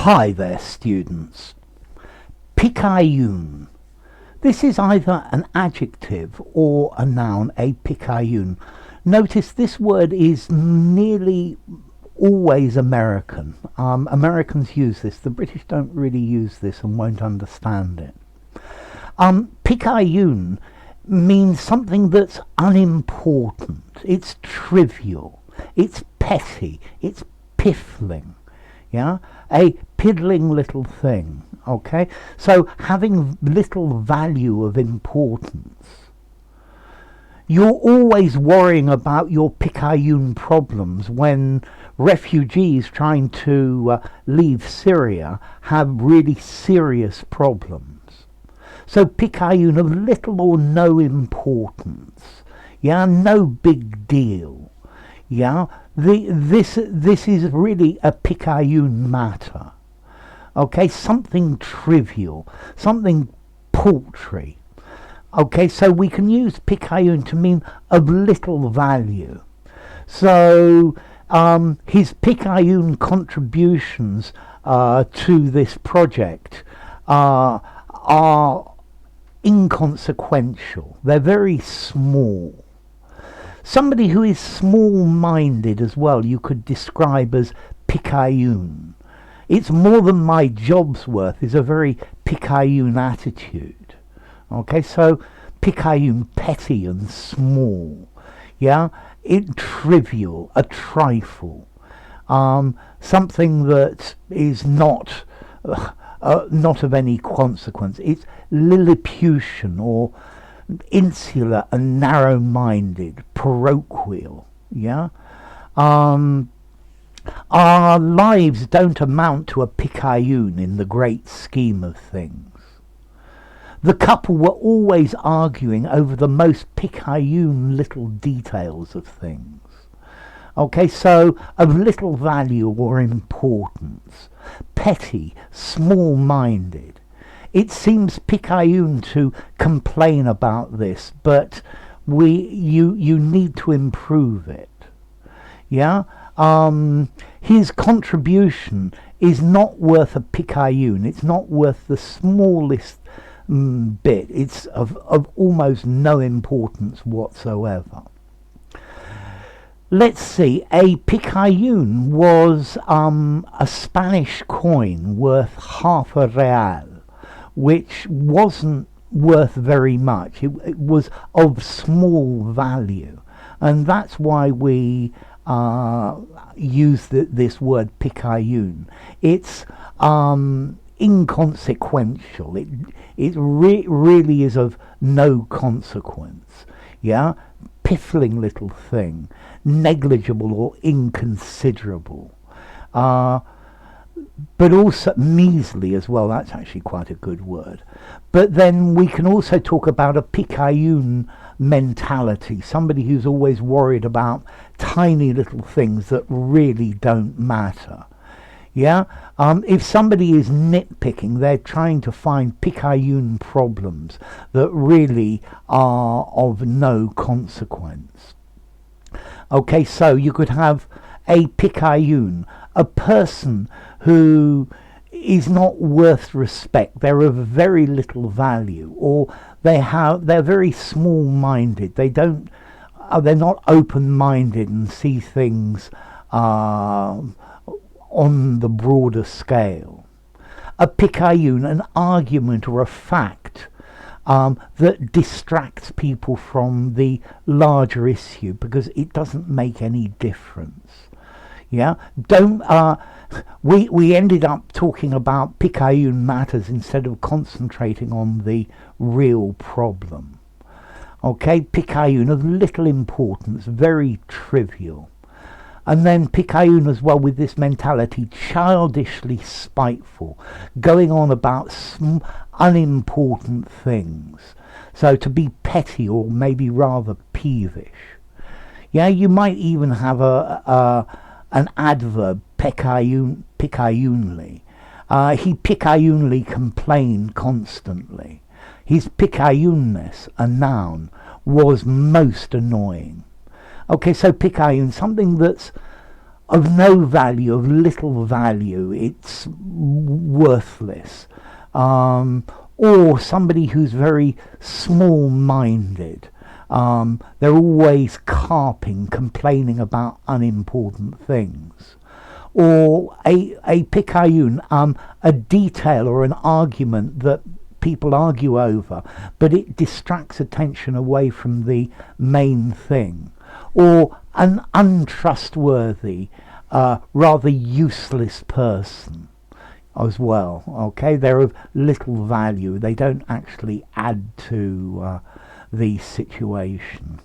Hi there, students. Picayune. This is either an adjective or a noun, a Picayune. Notice this word is nearly always American. Americans use this. The British don't really use this and won't understand it. Picayune means something that's unimportant. It's trivial. It's petty. It's piffling. Yeah, a piddling little thing. Okay, so having little value of importance. You're always worrying about your Picayune problems when refugees trying to leave Syria have really serious problems. So Picayune of little or no importance. Yeah, no big deal. Yeah, this is really a Picayune matter. Okay, something trivial, something paltry. Okay, so we can use Picayune to mean of little value. So his Picayune contributions to this project are inconsequential. They're very small. Somebody who is small-minded as well, you could describe as Picayune. It's more than my job's worth is a very Picayune attitude. Okay, so Picayune, petty and small. Yeah, trivial, a trifle. Something that is not of any consequence. It's Lilliputian or insular and narrow-minded, parochial. Yeah, our lives don't amount to a Picayune in the great scheme of things. The couple were always arguing over the most Picayune little details of things. Okay, so of little value or importance, petty, small-minded. It seems Picayune to complain about this, but you need to improve it. Yeah, his contribution is not worth a Picayune. It's not worth the smallest bit. It's of almost no importance whatsoever. Let's see. A Picayune was a Spanish coin worth half a real, which wasn't worth very much. It was of small value, and that's why we use this word Picayune. It's inconsequential. It really is of no consequence. Yeah, piffling little thing, negligible or inconsiderable. But also measly as well. That's actually quite a good word. But then we can also talk about a Picayune mentality, somebody who's always worried about tiny little things that really don't matter. Yeah, if somebody is nitpicking, they're trying to find Picayune problems that really are of no consequence. Okay, so you could have a Picayune, a person who is not worth respect. They're of very little value, or they're very small-minded. They're not open-minded and see things on the broader scale. A Picayune, an argument or a fact that distracts people from the larger issue because it doesn't make any difference. Yeah, we ended up talking about Picayune matters instead of concentrating on the real problem. Okay, Picayune of little importance, very trivial. And then Picayune as well with this mentality, childishly spiteful, going on about unimportant things. So to be petty or maybe rather peevish. Yeah, you might even have an adverb, Picayunely. He Picayunely complained constantly. His Picayuneness, a noun, was most annoying. Okay, so Picayune, something that's of no value, of little value, it's worthless. Or somebody who's very small-minded. They're always carping, complaining about unimportant things. Or a Picayune, a detail or an argument that people argue over, but it distracts attention away from the main thing. Or an untrustworthy, rather useless person as well. Okay, they're of little value. They don't actually add to the situation.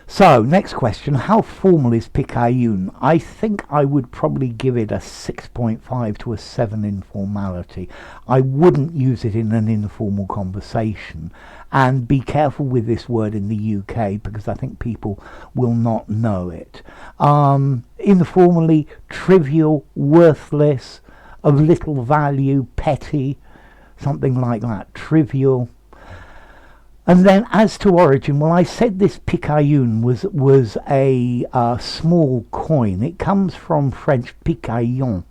So, next question, how formal is Picayune? I think I would probably give it a 6.5 to a 7 in formality. I wouldn't use it in an informal conversation. And be careful with this word in the UK, because I think people will not know it. Informally, trivial, worthless, of little value, petty, something like that, trivial. And then as to origin, well, I said this Picayune was a small coin. It comes from French Picayune,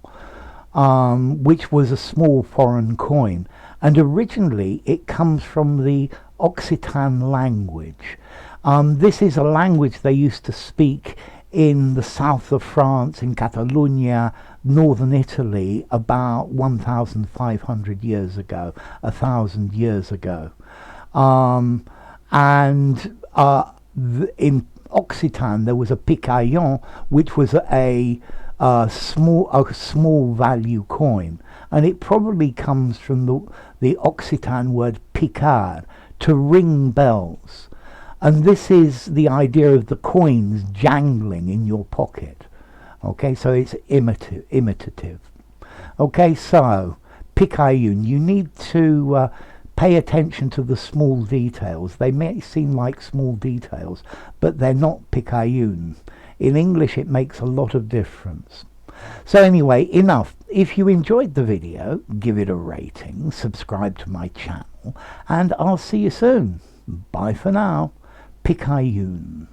which was a small foreign coin. And originally it comes from the Occitan language. This is a language they used to speak in the south of France, in Catalonia, northern Italy, about 1,500 years ago, 1,000 years ago. In Occitan there was a Picayune, which was a small value coin, and it probably comes from the Occitan word picard, to ring bells, and this is the idea of the coins jangling in your pocket. Okay, so it's imitative. Okay, so Picayune, you need to pay attention to the small details. They may seem like small details, but they're not Picayune. In English it makes a lot of difference. So anyway, enough. If you enjoyed the video, give it a rating, subscribe to my channel, and I'll see you soon. Bye for now. Picayune.